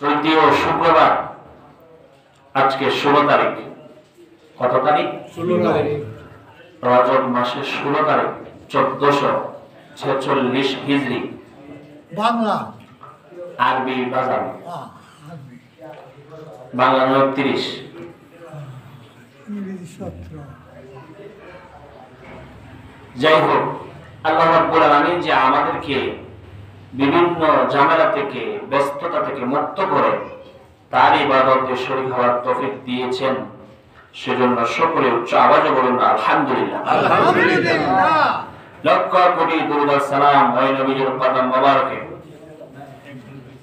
তৃতীয় শুক্রবার, আজকে 16 তারিখ। কত তারিখ? 16 তারিখ রজব মাসের 16 তারিখ 1446 হিজরি। বাংলা আরবি বাজার আরবি বাংলা 39, ইংরেজি 17। যাই হোক, আল্লাহ রাব্বুল আলামিন যে আমাদেরকে বিভিন্ন ঝামেলা থেকে, ব্যস্ততা থেকে মুক্ত করে তার ইবাদতে শরীক হওয়ার তৌফিক দিয়েছেন, সেজন্য সকলে উচ্চ আওয়াজে বলুন আলহামদুলিল্লাহ। আলহামদুলিল্লাহ। লক্ষ কোটি দুরূদ ও সালাম ওই নবীর কদম মোবারকে,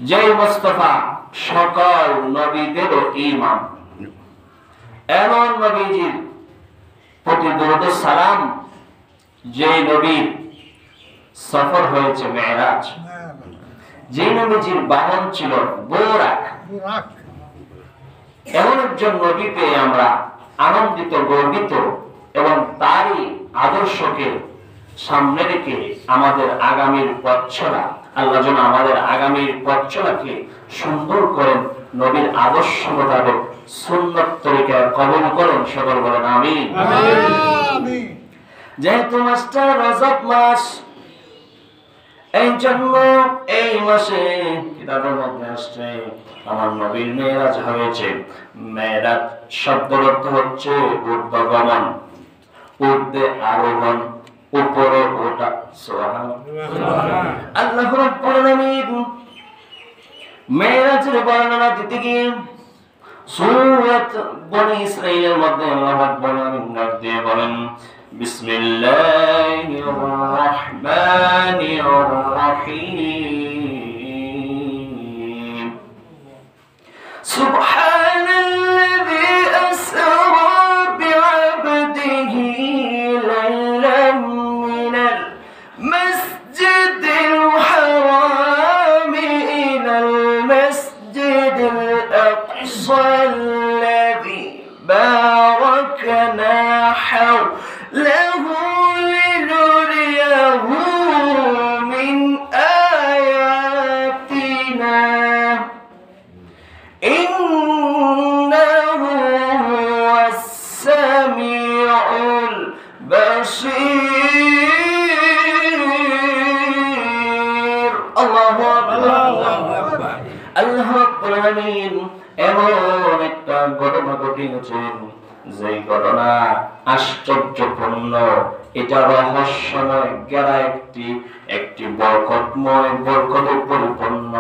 যে মুস্তাফা সকল নবীদের ইমাম, এমন নবীজির প্রতি দুরূদ ও সালাম যে নবীর সফর হয়েছে মেরাজ, যে নবীজির বাহন ছিল বোরাক, এমন একজন নবী পেয়ে আমরা আনন্দিত, গর্বিত এবং তারই আদর্শকে সামনে রেখে আমাদের আগামীর পথ চলা, আল্লাহ যেন আমাদের আগামীর পথ চলাকে সুন্দর করেন, নবীর আদর্শ মোতাবেক সুন্নত তরিকায় কবুল করেন, সকল বলেন আমিন। যেহেতু মাসটা রজব মাস, এই জন্য এই মাসে কিতাবের মধ্যে আসছে আমার নবীর মেরাজ হয়েছে। মেরাজ শব্দের অর্থ হচ্ছে ঊর্ধ্বগমন, ঊর্ধ্বে আরোহণ, উপরে ওঠা। সুবহানাল্লাহ। আল্লাহ রাব্বুল আলামিন মেরাজের বর্ণনা দিতে গিয়ে সূরাত বনী ইসরাঈলের মধ্যে আল্লাহ রাব্বুল আলামিন ডাক দিয়ে বলেন, বিসমিল্লাহির রাহমানির রাহিম, সুবহানাল্লাযী আসরা বি'আবদিহি লাইলাম মিনাল মাসজিদিল হারাম ইলাল মাসজিদিল আকসা আল্লাযী বারাকনা حوله لنريه من آياتنا إنه هو السميع البصير. الله أكبر. الله رب العالمين এমন একটা ঘটনা ঘটিয়েছেন, যে ঘটনা আশ্চর্যপূর্ণ, এটা রহস্যময়, গেরা একটি বরকতময়, বরকতে পরিপূর্ণ।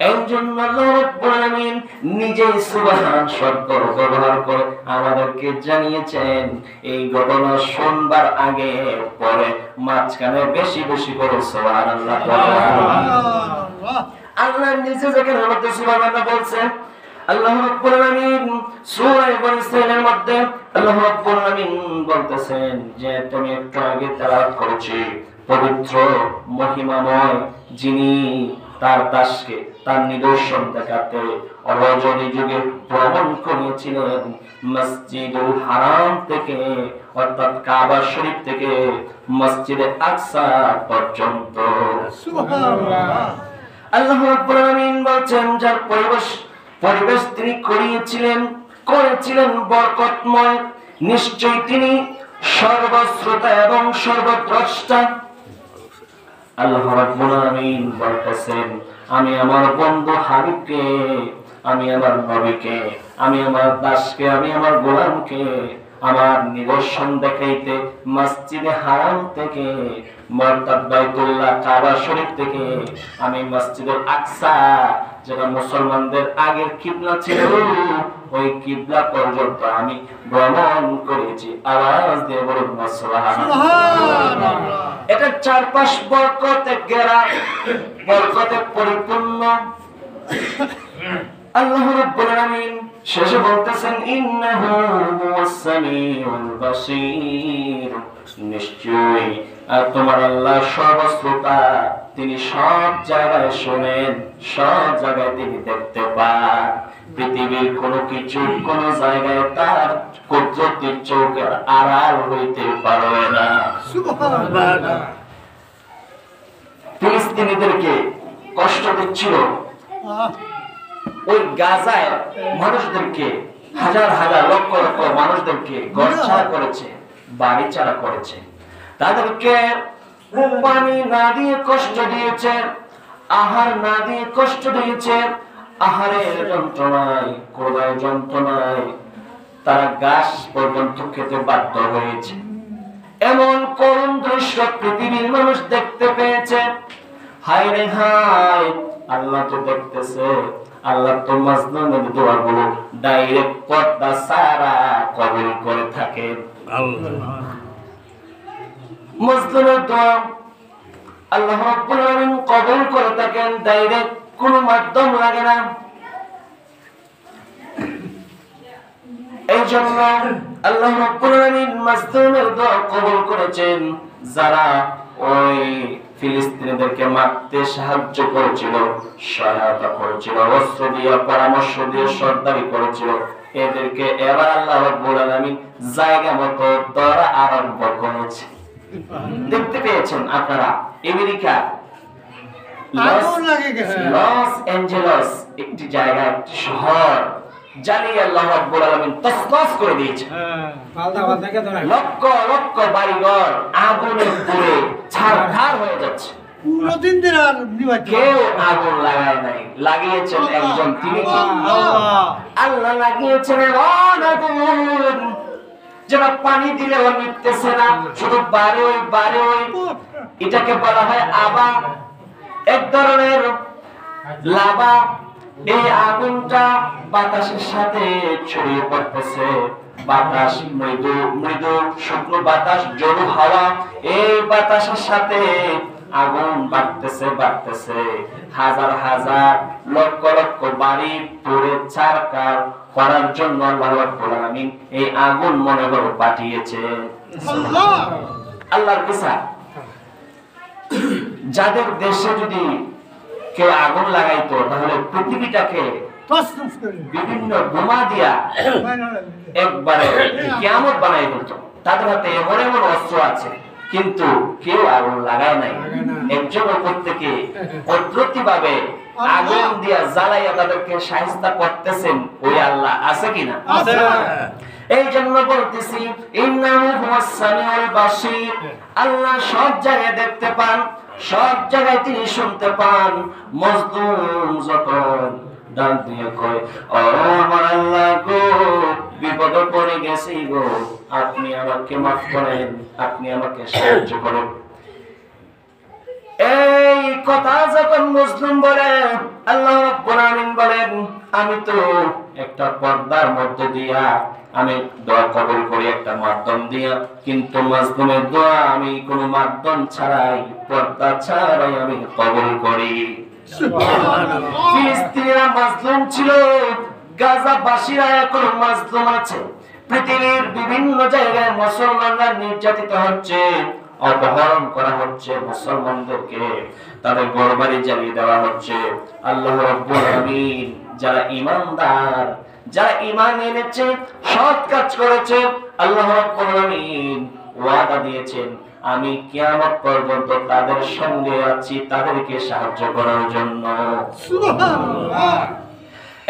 এই জন্য আল্লাহ রাব্বুল আলামিন নিজেই সুবহান শব্দ ব্যবহার করে আমাদেরকে জানিয়েছেন, এই ঘটনা শুনবার আগে পরে মাঝখানে বেশি বেশি করে সুবহানাল্লাহ। আল্লাহ নিজে যেখানে আমাদের সুবহানাল্লাহ বলছেন, আল্লাহ রাব্বুল আলামিন সূরা বনী ইসরাঈলের মধ্যে আল্লাহ রাব্বুল আলামিন বলতেছেন যে তুমি একটু আগে তেলাওয়াত করেছি, পবিত্র মহিমাময় যিনি তার দাসকে তার নিদর্শন দেখাতে রজনী যুগে ভ্রমণ করেছিলেন মসজিদুল হারাম থেকে, অর্থাৎ কাবা শরীফ থেকে মসজিদে আকসা পর্যন্ত। সুবহানাল্লাহ। আল্লাহ রাব্বুল আলামিন বলছেন যার পরিবেশ তিনি করেছিলেন বরকতময়, নিশ্চয় তিনি সর্বশ্রোতা এবং সর্বদ্রষ্টা। আল্লাহ রাব্বুল আলামিন বলতেছেন, আমি আমার বন্ধু হাবিবকে, আমি আমার নবীকে, আমি আমার দাসকে, আমি আমার গোলামকে আমার নিদর্শন দেখাইতে মসজিদে হারাম থেকে, অর্থাৎ বাইতুল্লাহ কাবা শরীফ থেকে আমি মসজিদুল আকসা, যেটা মুসলমানদের আগের কিবলা ছিল, ওই কিবলা পর্যন্ত আমি ভ্রমণ করেছি। আওয়াজ দিয়ে বলুন সুবহানাল্লাহ। এটা চারপাশ বরকতে ঘেরা, বরকতে পরিপূর্ণ। আল্লাহ রাব্বুল আলামিন শেষে বলতেছেন, ইন্নাহু হুয়াস সামিউল বাসীর, নিশ্চয়ই তোমার আল্লাহ সর্বশ্রোতা, তিনি সব জায়গায় শোনেন, সব জায়গায় তিনি দেখতে পান। পৃথিবীর কোনো কিছু কোনো জায়গায় তার কুদরতের চোখের আড়াল হইতে পারে না। সুবহানাল্লাহ। ফিলিস্তিনিদেরকে কষ্ট দিচ্ছিল ওই গাজায় মানুষদেরকে হাজার হাজার লক্ষ লক্ষ মানুষদেরকে ঘর ছাড়া করেছে, বাড়ি ছাড়া করেছে, তাদেরকে পানি না দিয়ে কষ্ট দিয়েছে, আহার না দিয়ে কষ্ট দিয়েছে, আহারের যন্ত্রণায়, কোদায় যন্ত্রণায় তারা ঘাস পর্যন্ত খেতে বাধ্য হয়েছে। এমন করুণ দৃশ্য পৃথিবীর মানুষ দেখতে পেয়েছে। হায় রে হায়, আল্লাহ তো দেখতেছে, আল্লাহ তো মাজলুমের দোয়াগুলো ডাইরেক্ট পর্দা ছাড়া কবুল করে থাকে। মাজলুমের দোয়া আল্লাহ রাব্বুল আলামিন কবুল করে থাকেন, ডাইরেক্ট কোনো মাধ্যম লাগে না। এই জন্য আল্লাহ রাব্বুল আলামিন মাজলুমের দোয়া কবুল করেছেন। যারা ওই ফিলিস্তিনিদেরকে মারতে সাহায্য করেছিল, সহায়তা করেছিল, অস্ত্র দিয়ে, পরামর্শ দিয়ে, সর্দারি করেছিল, এদেরকে এবার আল্লাহ রাব্বুল আলামিন জায়গা মতো ধরা আরম্ভ করেছে। দেখতে পেয়েছেন আপনারা আমেরিকা লস অ্যাঞ্জেলস একটি জায়গা, একটি শহর জ্বালিয়ে আল্লাহ রাব্বুল আলামিন তছনছ করে দিয়েছে। লক্ষ লক্ষ বাড়িঘর আগুনে পুড়ে ছারখার হয়ে যাচ্ছে। কেউ আগুন লাগায় নাই, লাগিয়েছেন একজন, তিনি আল্লাহ লাগিয়েছেন আগুন। যেটা পানি দিলেও নিতেছে না, শুধু বারে ওই বারে ওই। এটাকে বলা হয় আবা, এক ধরনের লাভা। এই আগুনটা বাতাসের সাথে ছড়িয়ে পড়তেছে। বাতাস মৃদু মৃদু শুকনো বাতাস, জড়ো হাওয়া, এই বাতাসের সাথে আগুন বাড়তেছে বাড়তেছে। হাজার হাজার লক্ষ লক্ষ বাড়ি পুড়ে ছারখার করার জন্য আল্লাহ রাব্বুল আলামিন এই আগুন মনে করে পাঠিয়েছে। আল্লাহর বিচার। যাদের দেশে যদি কেউ আগুন লাগাইতো, তাহলে পৃথিবীটাকে বিভিন্ন বোমা দিয়া একবারে কিয়ামত বানাই দিত। তাদের হাতে এমন এমন অস্ত্র আছে, কিন্তু কেউ আগুন লাগায় নাই। একজন উপর থেকে পদ্ধতি ভাবে আগুন দিয়া জ্বালাইয়া তাদেরকে শায়েস্তা করতেছেন ওই আল্লাহ আছে কিনা? এই জন্য বলতেছি ইন্নাহু হুয়াস সামিউল বাসীর। আল্লাহ সব জায়গায় দেখতে পান, সব জায়গায় তিনি শুনতে পান। মজলুম যখন ডাক দিয়ে কয়, ও আমার আল্লাহ গো, বিপদে পড়ে গেছি গো, আপনি আমাকে মাফ করেন, আপনি আমাকে সাহায্য করেন। এই কথা যখন মুসলিম বলে, আল্লাহ রাব্বুল আলামিন বলেন, আমি তো একটা পর্দার মধ্যে দিয়া আমি দোয়া কবুল করি, একটা মাধ্যম দিয়া, কিন্তু মাজলুমের দোয়া আমি কোনো মাধ্যম ছাড়াই, পর্দা ছাড়াই আমি কবুল করি। ফিলিস্তিনিরা মাজলুম ছিল, গাজাবাসীরা এখন মাজলুম আছে। পৃথিবীর বিভিন্ন জায়গায় মুসলমানরা নির্যাতিত হচ্ছে, অপহরণ করা হচ্ছে, মুসলমানদেরকে তাদের ঘরবাড়ি জ্বালিয়ে দেওয়া হচ্ছে। আল্লাহ রাব্বুল আলামিন যারা ঈমানদার, যারা ঈমান এনেছে, সৎ কাজ করেছে, আল্লাহ রাব্বুল আলামিন ওয়াদা দিয়েছেন, আমি কিয়ামত পর্যন্ত তাদের সঙ্গে আছি, তাদেরকে সাহায্য করার জন্য। সুবহানাল্লাহ।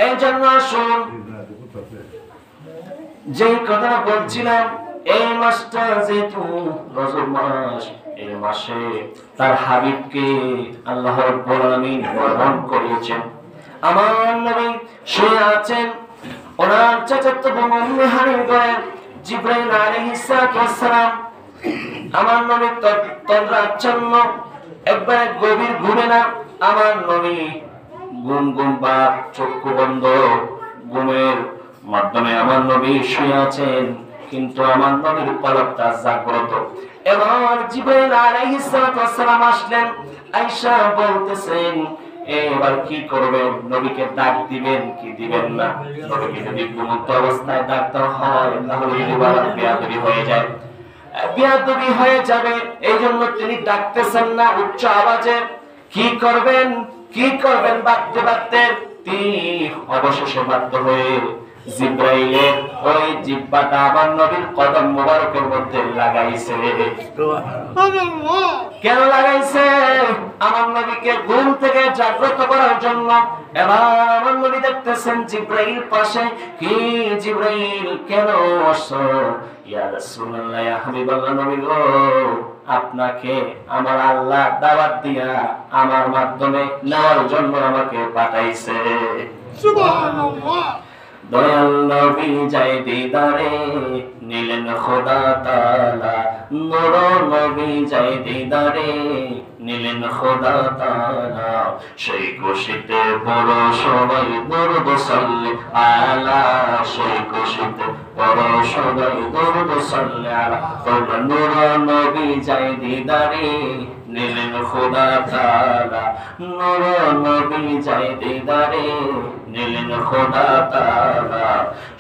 এই জন্য আসুন, যে কথা বলছিলাম, এই মাসটা যেহেতু রজব মাস, এই মাসে তার হাবিবকে আল্লাহ রাব্বুল আলামিন বরণ করেছেন। আমার নবী শুয়ে আছেন, ওনার চাচাতো বোন উম্মে হানির ঘরে জিবরাইল আলাইহিস সালাম। আমার নবী তন্দ্রাচ্ছন্ন, একবারে গভীর ঘুমে না। আমার নবী ঘুম ঘুম বা চক্ষু বন্ধ, ঘুমের মাধ্যমে আমার নবী শুয়ে আছেন, কিন্তু আমার নবীর পলকটা জাগ্রত। এবার জিবরাইল আলাইহিস সালাম আসলেন, আয়েশা বলতেছেন, এবার কি করবেন? নবীকে ডাক দিবেন কি দিবেন না? নবীকে যদি ঘুমন্ত অবস্থায় ডাকতে হয়, তাহলে বেয়াদবি হয়ে যায়, বেয়াদবি হয়ে যাবে। এই জন্য তিনি ডাকতেছেন না উচ্চ আওয়াজে। কি করবেন কি করবেন? বাঁধতে বাঁধতে তিনি অবশেষে বাধ্য হয়ে জিব্রাইলের ওই জিহ্বাটা আমার নবীর কদম মোবারকের মধ্যে লাগাইছে। কেন লাগাইছে? আমার নবীকে ঘুম থেকে জাগ্রত করার জন্য। এবার আমার নবী দেখতেছেন জিব্রাইল পাশে। কি জিব্রাইল, কেন আসছো? ইয়া রাসূলুল্লাহ, ইয়া হাবিবাল্লাহ, নবী গো, আপনাকে আমার আল্লাহ দাওয়াত দিয়া আমার মাধ্যমে নেওয়ার জন্য আমাকে পাঠাইছে। সুবহানাল্লাহ। দয়াল নবী যাই দিদারে নিলেন খোদা তাআলা, নূর নবী যাই দিদারে নিলেন খোদা তাআলা। সেই খুশিতে বড় সবাই দরুদ সাল্লি আলা, সেই খুশিতে বড় সবাই দরুদ সাল্লি আলা। নূর নবী যাই দিদারে নিলেন খোদা তাআলা, নূর নবী যাই দিদারে নিলেন খোদা তাআলা।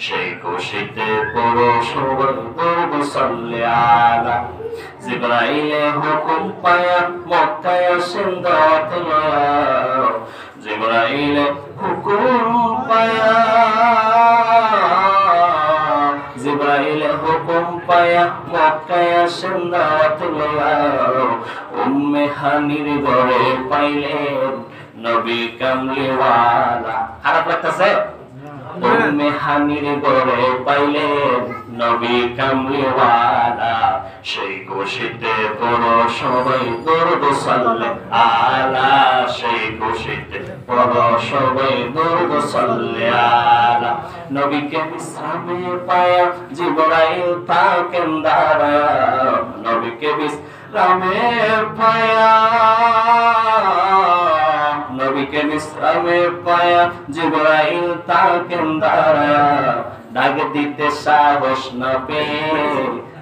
সেই খুশিতে বড় সবাই দরুদ সাল্লি আলা। জিবরাইলে হুকুম পায়া মক্কায় আসেন দাওয়াত লয়া, জিবরাইলে হুকুম পায়া, জিবরাইলে হুকুম পায়া মক্কায় আসেন দাওয়াত লয়া। উম্মে হানির ঘরে পাইলেন নবী কামলিওয়ালা। খারাপ লাগতেছে? উম্মে হানির ঘরে পাইলেন নবী কামলিওয়ালা। সেই খুশিতে বড় সবাই দরুদ সাল্লি আলা, সেই খুশিতে বড় সবাই দরুদ সাল্লি আলা। নবীকে বিশ্রামে পায়া জিবরাইল থাকেন দাঁড়ায়া, নবীকে বিশ্রামে পায়া, নবীকে বিশ্রামে পায়া জিবরাইল থাকেন দাঁড়ায়া। ডাক দিতে সাহস না পেয়ে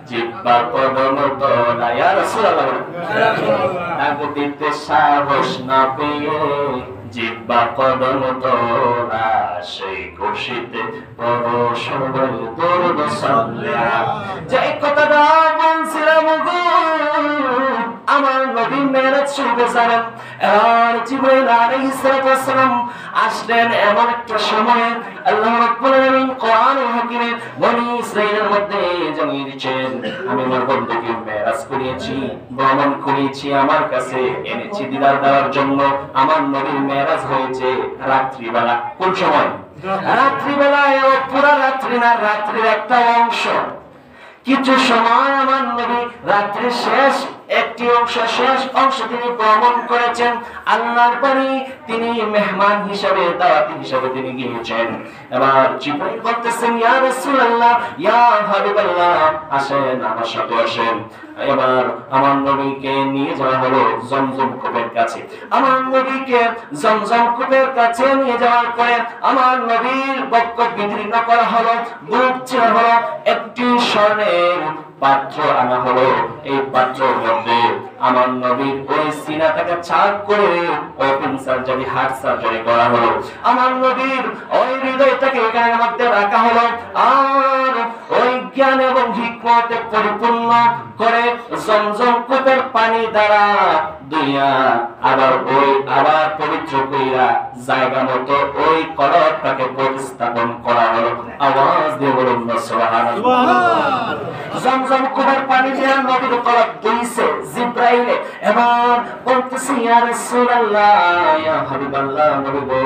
জিহ্বা কদম তোলা, ইয়া রাসূলুল্লাহ, ডাক দিতে সাহস না পেয়ে জিহ্বা কদম তোলা। সেই খুশিতে বড় সবাই দরুদ সাল্লি আলা। যে কথাটা বলছিলাম গো, আমার নবী মেরাজ শরীফে যাবেন। আর জিবরাইল আলাইহিস সালাম আসলেন এমন একটা সময়ে আল্লাহ রাব্বুল আলামিন কোরআনুল হাকিমে বনি ইসরাঈলের মধ্যে জানিয়ে দিয়েছেন, আমি আমার বন্ধুকে মেরাজ করিয়েছি, ভ্রমণ করিয়েছি, আমার কাছে এনেছি দিদার দেওয়ার জন্য। আমার নবীর মেরাজ হয়েছে রাত্রিবেলা। কোন সময়? রাত্রিবেলায়। পুরা রাত্রি না, রাত্রির একটা অংশ। কিছু সময় আমার নবী রাত্রির শেষ একটি অংশ, শেষ অংশ তিনি ভ্রমণ করেছেন। আল্লাহর বাড়ি তিনি মেহমান হিসাবে, দাওয়াতি হিসাবে তিনি গিয়েছেন। এবার জিবরাইল বলতেছেন, ইয়া রাসূলুল্লাহ, ইয়া হাবিবাল্লাহ, আসেন, আমার সাথে আসেন। এবার আমার নবীকে নিয়ে যাওয়া হলো জমজম কূপের কাছে। আমার নবীকে জমজম কূপের কাছে নিয়ে যাওয়ার পরে আমার নবীর বক্ষ বিদীর্ণ করা হলো, বুক ছেড়া হলো, একটি স্বর্ণের পাত্র আনা হলো। এই পাত্রের মধ্যে আমার নবীর ওই সিনাটাকে ছাদ করে ওপেন সার্জারি, হার্ট সার্জারি করা হলো। আমার নবীর ওই হৃদয়টাকে এখানের মধ্যে রাখা হলো। আর ওই জ্ঞান এবং হিকমতে পরিপূর্ণ করে জমজম কূপের পানি দ্বারা দুইয়া আবার পবিত্র কইরা জায়গা মতো ওই কলবটাকে প্রতিস্থাপন করা হলো। আওয়াজ দিয়ে বলুন না সুবহানাল্লাহ। জমজম কূপের পানি দিয়ে নবীর কলব ধুইছে জিবরাইলে। এবার বলতেছি, ইয়া রাসূলুল্লাহ, ইয়া হাবিবাল্লাহ, নবী গো,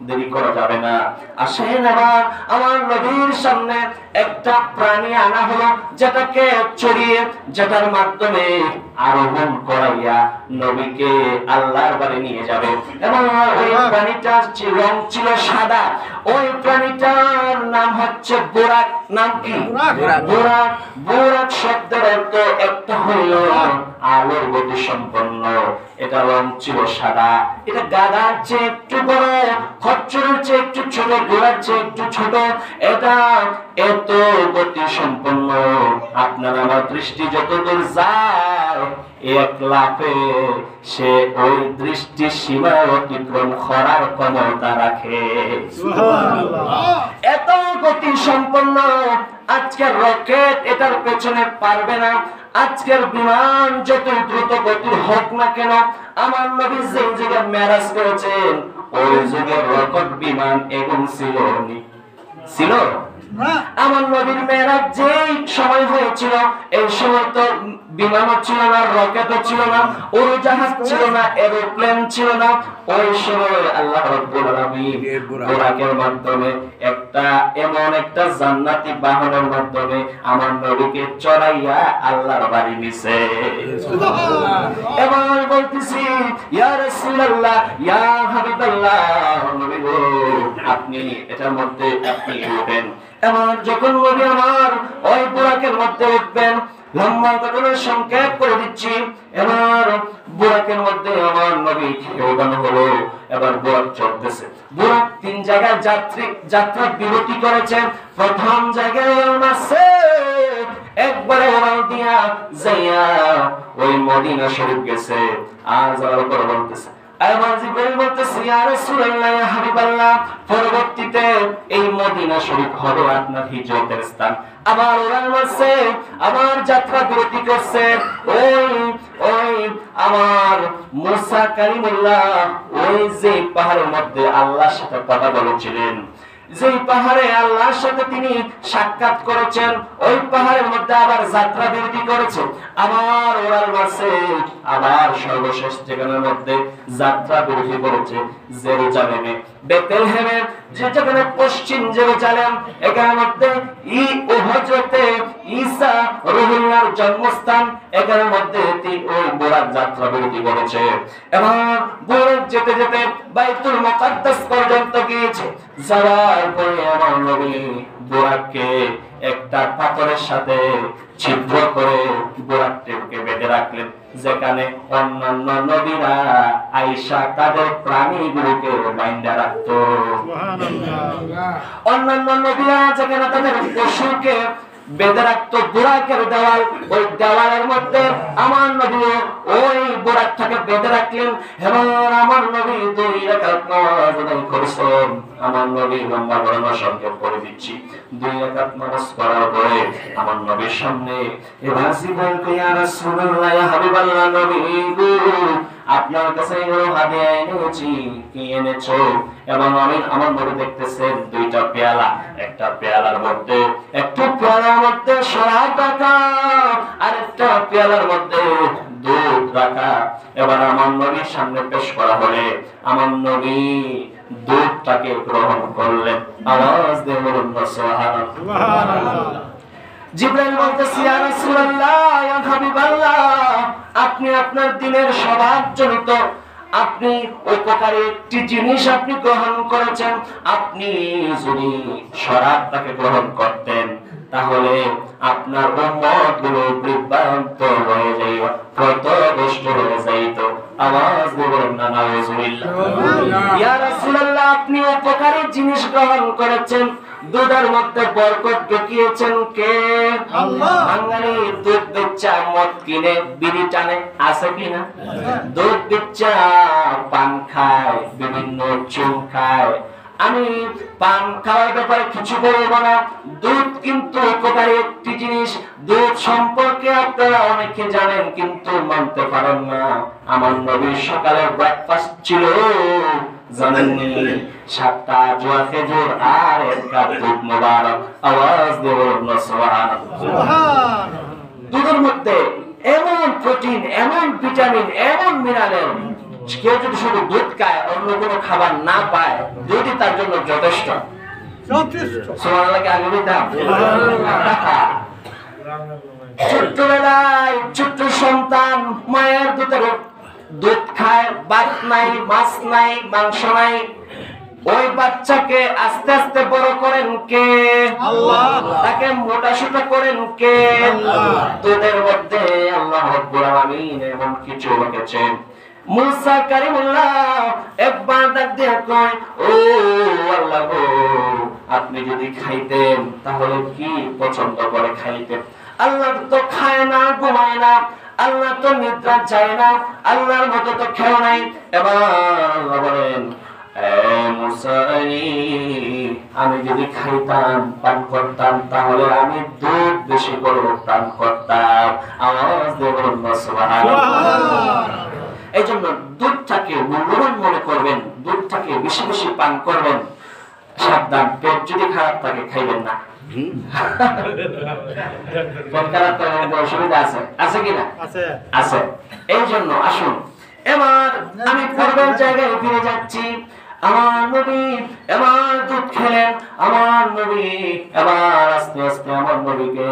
দেরি করা যাবে না, আসেন। এবার আমার নবীর সামনে একটা প্রাণী আনা হলো, যেটাকে চড়িয়ে, যেটার মাধ্যমে আরোহণ করাইয়া নবীকে আল্লাহর বাড়ি নিয়ে যাবে। এবং ওই প্রাণীটার রং ছিল সাদা। ওই প্রাণীটার নাম হচ্ছে বুরাক। নাম কি? বুরাক। বুরাক শব্দের অর্থ একটা হলো আলোর গতি সম্পন্ন। এটা রং ছিল সাদা। এটা গাধার চেয়ে একটু বড়, খচ্চরের চেয়ে একটু ছোট, ঘোড়ার চেয়ে একটু ছোট। এটা এত গতি সম্পন্ন, আপনার আমার দৃষ্টি যতদূর যায় এক লাফে সে ওই দৃষ্টি সীমা অতিক্রম করার ক্ষমতা রাখে। এত গতি সম্পন্ন আজকের রকেট এটার পেছনে পারবে না। আজকের বিমান যত দ্রুত গতির হোক না কেন, আমার নবী যে যুগে মেরাজ করেছেন ওই যুগে রকেট বিমান এগোন ছিল ছিল? আমার নবীর মেরাজ যেই সময় হয়েছিল, এই সময় তো বিমানও ছিল না, রকেটও ছিল না, উড়োজাহাজ ছিল না, এরোপ্লেন ছিল না। ওই সময় আল্লাহ রাব্বুল আলামিন বুরাকের মাধ্যমে এমন একটা জান্নাতি বাহনের মাধ্যমে আমার নবীকে চড়াইয়া আল্লাহর বাড়ি নিছে। এবার বলতেছি, ইয়া রাসূলুল্লাহ, ইয়া হাবিবাল্লাহ, নবী গো, আপনি এটার মধ্যে আপনি উঠেন। এবার যখন নবী আমার ওই বুরাকের মধ্যে উঠবেন, লম্বা ঘটনার সংক্ষেপ করে দিচ্ছি। এবার বুরাকের মধ্যে আমার নবী উঠানো হলো। এবার বুরাক চলতেছে। বুরাক 3 জায়গায় যাত্রা বিরতি করেছে। প্রথম জায়গায় আছে একবারে ওরাল দিয়া যাইয়া ওই মদিনা শরীফ গেছে। আর যাওয়ার পর বলতেছে, এবার জিবরাইল বলতেছে, ইয়া রাসূলুল্লাহ, ইয়া হাবিবাল্লাহ, পরবর্তীতে এই মদিনা শরীফ হবে আপনার হিজরতের স্থান। আবার ওরাল মারছে, আবার যাত্রা বিরতি করছে। ওই আমার মুসা কালিমুল্লাহ ওই যে পাহাড়ের মধ্যে আল্লাহর সাথে কথা বলেছিলেন, যেই পাহাড়ে আল্লাহর সাথে তিনি সাক্ষাৎ করেছেন, ওই পাহাড়ের মধ্যে আবার যাত্রা বিরতি করেছে। আবার ওরাল মারছে, আবার সর্বশেষ যেখানের মধ্যে যাত্রা বিরতি করেছে জেরুজালেমে, বেথলেহেমে, যেখানে পশ্চিম জেরুজালেম, এখানের মধ্যে হযরতে ঈসা রুহুল্লাহর জন্মস্থান, এখানের মধ্যে ওই বুরাক যাত্রা বিরতি করেছে। এবং বুরাক যেতে যেতে বাইতুল মুকাদ্দাস পর্যন্ত গিয়েছে। যাওয়ার পরে আমার নবী বুরাককে একটা পাথরের সাথে ছিদ্র করে বুরাকটিকে বেঁধে রাখলেন, যেখানে অন্যান্য নবীরা আয়েশা তাদের প্রাণীগুলোকে বাইন্ধা রাখতো। অন্যান্য নবীরা যেখানে তাদের পশুকে বেঁধে রাখতো বুরাকের দেওয়াল, ওই দেওয়ালের মধ্যে আমার নবী ওই বুরাকটাকে বেঁধে রাখলেন। এবং আমার নবী 2 রাকাত নামাজ আদায় করেছেন। আমার নবী লম্বা ঘটনা সংক্ষেপ করে দিচ্ছি। 2 রাকাত নামাজ করার পরে আমার নবীর সামনে এবার জিবরাইল কয়, ইয়া রাসূলুল্লাহ, ইয়া হাবিবাল্লাহ, নবী গো, আপনার কাছে এগুলো হাদিয়া এনেছি, কি এনেছো? এবং আমার নবী দেখতেছেন 2টা পেয়ালা, একটা পেয়ালার মধ্যে শরাব রাখা, আর একটা পেয়ালার মধ্যে দুধ রাখা। এবার আমার নবীর সামনে পেশ করা হলে আমার নবী দুধটাকে গ্রহণ করলেন। আওয়াজ দিয়ে বলুন সুবহানাল্লাহ। জিবরাইল বলতেছে, ইয়া রাসূলুল্লাহ, ইয়া হাবিবাল্লাহ, আপনি আপনার দিনের স্বভাবজনিত আপনি উপকারী একটি জিনিস আপনি গ্রহণ করেছেন। আপনি যদি শরাবটাকে গ্রহণ করতেন, তাহলে আপনার উম্মতগুলো বিভ্রান্ত হয়ে যাইত, পথভ্রষ্ট হয়ে যাইত। আওয়াজ দিয়ে বলুন না নাউযুবিল্লাহ। ইয়া রাসূলুল্লাহ, আপনি উপকারী জিনিস গ্রহণ করেছেন, দুধের মধ্যে বরকত ঢুকিয়েছেন কে? আল্লাহ। বাঙালি দুধ বেচা মদ কিনে বিড়ি টানে, আছে কিনা? দুধ বেচা পান খায়, বিভিন্ন চুন খায়। আমি পান খাওয়ার ব্যাপারে কিছু বলবো না। দুধ কিন্তু উপকারী একটি জিনিস। দুধ সম্পর্কে আপনারা অনেকে জানেন, কিন্তু মানতে পারেন না। আমার নবীর সকালের ব্রেকফাস্ট ছিল, জানেননি? 7টা জোয়া খেজুর আর 1 কাপ দুধ মোবারক। আওয়াজ দিয়ে বলুন সুবহানাল্লাহ। দুধের মধ্যে এমন প্রোটিন, এমন ভিটামিন, এমন মিনারেল, কেউ যদি শুধু দুধ খায়, অন্য কোনো খাবার না পায়, দুধই তার জন্য যথেষ্ট। সুবহানাল্লাহকে আগে দিতাম। ছোট্টবেলায় ছোট্ট সন্তান মায়ের দুধ খায়, ভাত নাই, মাছ নাই, মাংস নাই। ওই বাচ্চাকে আস্তে আস্তে বড় করেন কে? আল্লাহ। তাকে মোটাসোটা করেন কে? আল্লাহ। দুধের মধ্যে আল্লাহ রাব্বুল আলামিন এমন কিছু রেখেছেন। মুসা কালিমুল্লাহ একবার ডাক দিয়ে কয়, ও আল্লাহ গো, আপনি যদি খাইতেন তাহলে কি পছন্দ করে খাইতেন? আল্লাহ তো খায় না, ঘুমায় না, আল্লাহ তো নিদ্রা যায় না, আল্লাহর মতো তো খেও নাই। এবার আল্লাহ বলেন, আমি যদি খাইতাম, পান করতাম, তাহলে আমি দুধ বেশি করে পান করতাম। আওয়াজ দিয়ে বলুন সুবহানাল্লাহ। এই জন্য দুধটাকে মূল্যবান মনে করবেন, দুধটাকে বেশি বেশি পান করবেন। সাবধান, পেট যদি খারাপ থাকে খাইবেন না। পেট খারাপ থাকলে অসুবিধা আছে, আছে কিনা? আছে। এই জন্য আসুন এবার আমি পূর্বের জায়গায় ফিরে যাচ্ছি। আমার নবী এবার দুধ খেলেন, আমার নবী এবার আস্তে আস্তে আমার নবীকে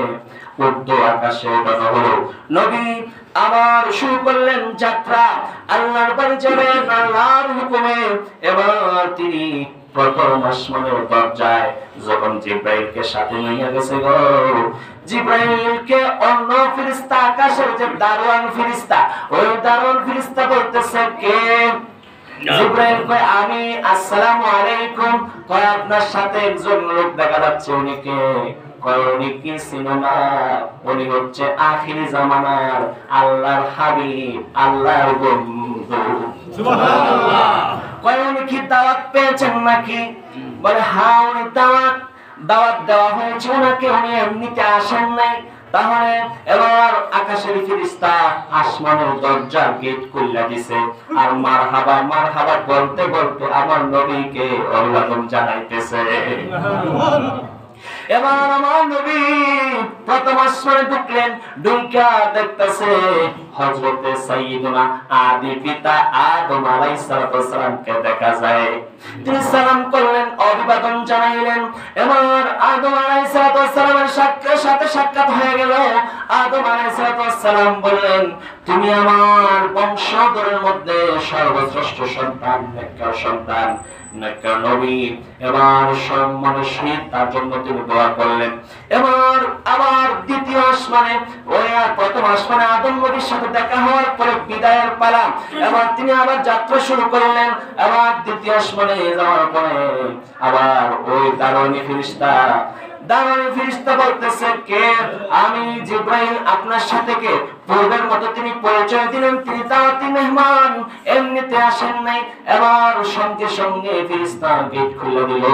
ঊর্ধ্ব আকাশে ওঠানো হলো। নবী আবার শুরু করলেন যাত্রা, আল্লাহর বাড়ি যাবেন আল্লাহর হুকুমে। এবার তিনি প্রথম আসমানের দরজায় যখন জিব্রাইলকে সাথে নিয়ে গেছে গো, জিব্রাইলকে অন্য ফেরেশতা, আকাশের যে দারোয়ান ফেরেশতা, ওই দারোয়ান ফেরেশতা বলতেছে কে? জিব্রাইল কয় আমি। আসসালামু আলাইকুম। কয় আপনার সাথে একজন লোক দেখা যাচ্ছে, উনি কে? কয় উনি কি চিনো না? উনি হচ্ছে আখিরি জামানার আল্লাহর হাবিব, আল্লাহর বন্ধু। সুবহানাল্লাহ। কয় উনি কি দাওয়াত পেয়েছেন নাকি? বলে হ্যাঁ, উনি দাওয়াত দেওয়া হয়েছে ওনাকে, উনি এমনিতে আসেন নাই। তাহলে এবার আকাশের ফেরেশতা আসমানের দরজা গেট খুলে দিয়েছে, আর মারহাবা মারহাবা বলতে বলতে আমার নবীকে অভিবাদন জানাইতেছে। এবার আমার নবী প্রথম আসমানে ঢুকলেন, ঢুকা দেখতেছে হযরতে সাইয়্যিদুনা আদি পিতা আদম আলাইহিস সালামকে দেখা যায়। তিনি সালাম করলেন, অভিবাদন জানাইলেন। এবার আদম আলাইহিস সালামের সাথে সাক্ষাৎ হয়ে গেল। আদম আলাইহিস সালাম বললেন, তুমি আমার বংশধরের মধ্যে সর্বশ্রেষ্ঠ সন্তান, নেককার সন্তান, নেককার নবী। এবার সম্মানের সহিত তার জন্য তিনি দোয়া করলেন। এবার আবার দ্বিতীয় আসমানে, ওই প্রথম আসমানে আদম নবীর সাথে দেখা হওয়ার পরে বিদায়ের পালা। এবার তিনি আবার যাত্রা শুরু করলেন। আবার দ্বিতীয় আসমানে যাওয়ার পরে আবার ওই দারোয়ানি ফেরেশতা বলতেছে কে? আমি জিব্রাইল, আপনার সাথে কে? পূর্বের মতো তিনি পরিচয় দিলেন, তিনি দাওয়াতি মেহমান, এমনিতে আসেন নাই। এবার সঙ্গে সঙ্গে ফেরেশতা গেট খুলে দিল,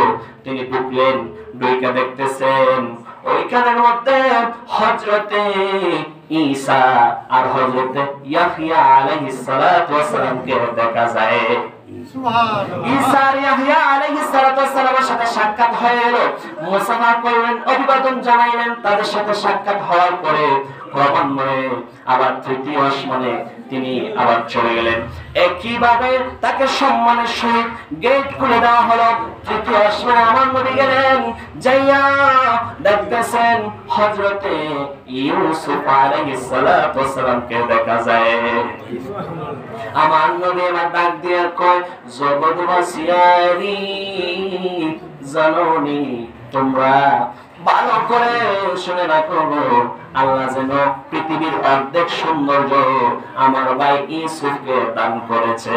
তিনি ঢুকলেন। ঢুকে দেখতেছেন ওইখানের মধ্যে হযরতে ঈসা আর হযরতে ইয়াহইয়া আলাইহিস সালাতু ওয়াস সালামকে দেখা যায়। ঈসা আর ইয়াহইয়া আলাইহিস সালাতু ওয়াস সালামের সাথে সাক্ষাৎ হয়ে গেল, মুসাফা করলেন, অভিবাদন জানাইলেন। তাদের সাথে সাক্ষাৎ হওয়ার পরে ক্রমান্বয়ে আবার তৃতীয় আসমানে তিনি আবার চলে গেলেন। একইভাবে তাকে সম্মানের সহিত গেট খুলে দেওয়া হলো। তৃতীয় আসমানে আমার নবী গেলেন, যাইয়া দেখতেছেন হযরতে ইউসুফ আলাইহিস সালাতু ওয়াস সালামকে দেখা যায়। আমার নবী আমার ডাক দিয়ে কয়, জগৎবাসিয়ারি জানোনি, তোমরা ভালো করে শুনে রাখো, আল্লাহ যেন পৃথিবীর অর্ধেক সৌন্দর্য আমার ভাই ইউসুফকে দান করেছে।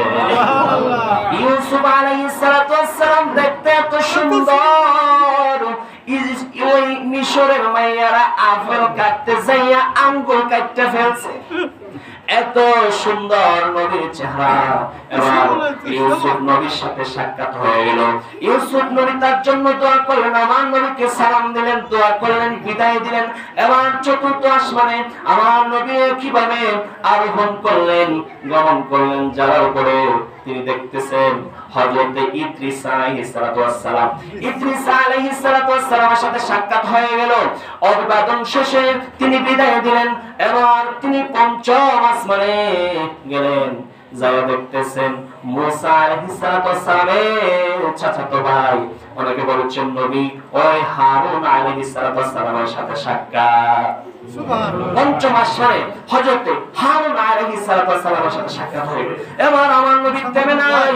ইউসুফ আলাইহিস সালাতু ওয়াস সালাম দেখতে এত সুন্দর, ওই মিশরের মাইয়ারা আপেল কাটতে যাইয়া আঙ্গুল কাটতে ফেলছে, এত সুন্দর নবীর চেহারা। এবার ইউসুফ নবীর সাথে সাক্ষাৎ হয়ে গেল। ইউসুফ নবী তার জন্য দোয়া করলেন, আমার নবীকে সালাম দিলেন, দোয়া করলেন, বিদায় দিলেন। এবার চতুর্থ আসমানে আমার নবী কিভাবে আরোহণ করলেন, গমন করলেন, যাওয়ার পরে তিনি দেখতেছেন হযরতে ইদ্রিস আলাইহিস সালাম। ইদ্রিস আলাইহিস সালামের সাথে সাক্ষাৎ হয়ে গেল। অভিবাদন শেষে তিনি বিদায় দিলেন। এবার তিনি পঞ্চম আসমানে গেলেন, যারা দেখতেছেন মুসা আলাইহিস সালামের চাচাতো ভাই, অনেকে বলছেন নবী, ওই হারুন আলাইহিস সালামের সাথে সাক্ষাৎ। পঞ্চম আসমানে হযরতে হারুন আলাইহিস সালামের সাথে সাক্ষাৎ হয়ে গেল। এবার আমার নবী থেমে নাই,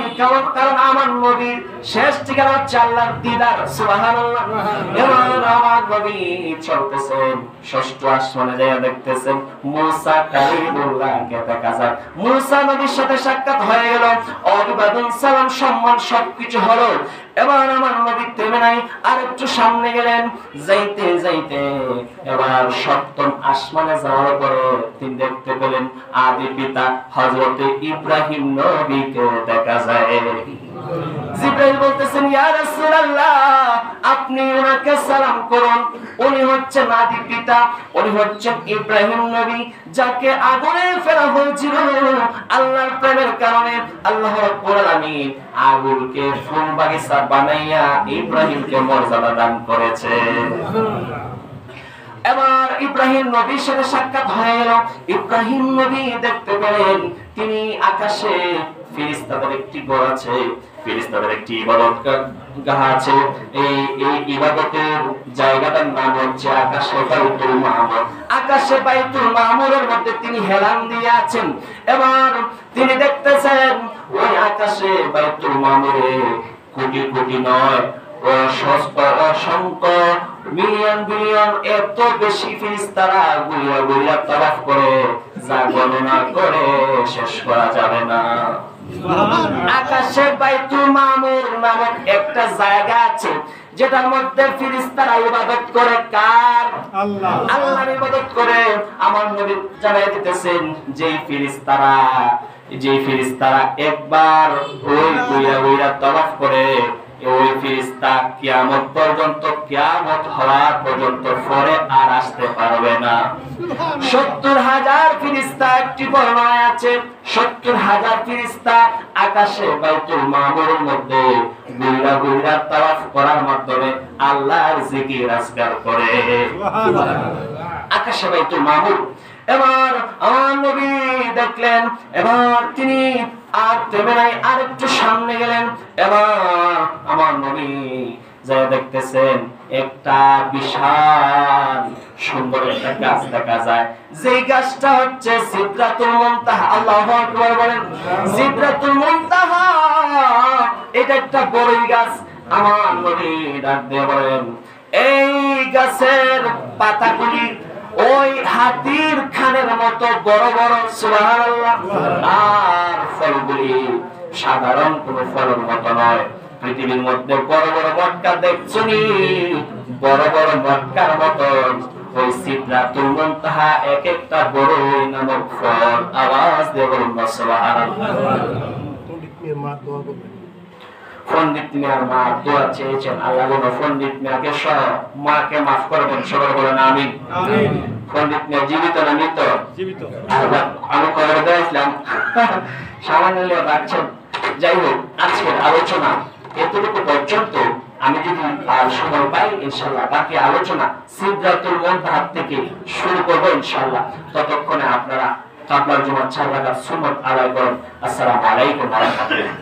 কারণ আমার নবীর শেষ ঠিকানা হচ্ছে আল্লাহর দিদার। সুবহানাল্লাহ। এবার আমার নবী চলতেছেন, ষষ্ঠ আসমানে যাইয়া দেখতেছেন মুসা কালিমুল্লাহকে দেখা যায়। মুসা নবীর সাথে সাক্ষাৎ হয়ে গেল, অভিবাদন, সালাম, সম্মান সবকিছু হলো। এবার আমার নবী থেমে নাই, আর একটু সামনে গেলেন। যাইতে যাইতে এবার সপ্তম আসমানে যাওয়ার পরে তিনি দেখতে পেলেন আদি পিতা হযরতে ইব্রাহিম নবীকে দেখা যায়। জিবরাইল বলতেছেন, ইয়া রাসূলুল্লাহ, আপনি আপনি ওনাকে সালাম করুন। উনি হচ্ছেন আদি পিতা, উনি হচ্ছেন ইব্রাহিম নবী, যাকে আগুনে ফেলা হয়েছিল আল্লাহর প্রেমের কারণে। আল্লাহ রাব্বুল আলামিন আগুনকে ফুল বাগিচা বানাইয়া ইব্রাহিমকে মর্যাদা দান করেছে। এবার ইব্রাহিম নবীর সাথে সাক্ষাৎ হয়ে গেল। ইব্রাহিম নবী দেখতে পেলেন তিনি আকাশে ফেরেশতাদের একটি ঘর আছে, ফেরেশতাদের একটি ইবাদতগাহ আছে। এই ইবাদতের জায়গাটার নাম হচ্ছে আকাশে বাইতুল মামুর। আকাশে বাইতুল মামুরের মধ্যে তিনি হেলান দিয়ে আছেন। এবার তিনি দেখতেছেন ওই আকাশে বাইতুল মামুরে কোটি কোটি নয়, অসংখ্য মিলিয়ন বিলিয়ন এত বেশি ফেরেশতারা ঘুরিয়া ঘুরিয়া তাওয়াফ করে, যা গণনা করে শেষ করা যাবে না। আকাশে বাইতুল মামুর নামক একটা জায়গা আছে, যেটার মধ্যে ফেরেশতারা ইবাদত করে কার? আল্লাহ। আল্লাহর ইবাদত করে। আমার নবী জানাই দিতেছেন যেই ফেরেশতারা একবার ওই ঘুরিয়া ঘুরিয়া তাওয়াফ করে, ওই ফেরেশতা কিয়ামত পর্যন্ত, কিয়ামত হওয়ার পর্যন্ত পরে আর আসতে পারবে না। 70,000 ফেরেশতা একটি বর্ণনায় আছে, 70,000 ফেরেশতা আকাশে বাইতুল মামুরের মধ্যে ঘুরা ঘুরা তাওয়াফ করার মাধ্যমে আল্লাহর জিকির আজকার করে। আকাশে বাইতুল মামুর। এবার আমার নবী দেখলেন, এবার তিনি আর থেমে নাই, আর একটু সামনে গেলেন। এবার আমার নবী যা দেখতেছেন একটা বিশাল সুন্দর একটা গাছ দেখা যায়, যে গাছটা হচ্ছে সিদরাতুল মুনতাহা। আল্লাহু আকবার বলেন। সিদরাতুল মুনতাহা এটা একটা বড়ই গাছ। আমার নবী ডাক দিয়ে বলেন, এই গাছের পাতাগুলি ওই হাতির খানের মতো বড় বড়, সুবহানাল্লাহ। আর ফলগুলি সাধারণ কোন ফলের মতো নয়। পৃথিবীর মধ্যে বড় বড় মটকা দেখছনি, বড় বড় মটকার মতো ওই সিদরাতুল মুনতাহা এক একটা বড় নামক ফল। আওয়াজ দিয়ে বলুন সুবহানাল্লাহ। পণ্ডিত মিয়ার মা দোয়া চেয়েছেন, আল্লাহ যেন পণ্ডিত মিয়াকে সহ মাকে মাফ করবেন। সবাই বলেন আমিন। পণ্ডিত মিয়া জীবিত না মৃত? জীবিত। আমি খবর দিয়েছিলাম সামান্য রাখছেন। যাই হোক, আজকের আলোচনা এতটুকু পর্যন্ত। আমি যদি আর সময় পাই ইনশাআল্লাহ বাকি আলোচনা সিদরাতুল মুনতাহা থেকে শুরু করবো ইনশাআল্লাহ। ততক্ষণে আপনারা আপনার জন্য 4 রাকাত সুন্নাত আদায় করুন। আসসালামু আলাইকুম ওয়া রাহমাতুল্লাহ।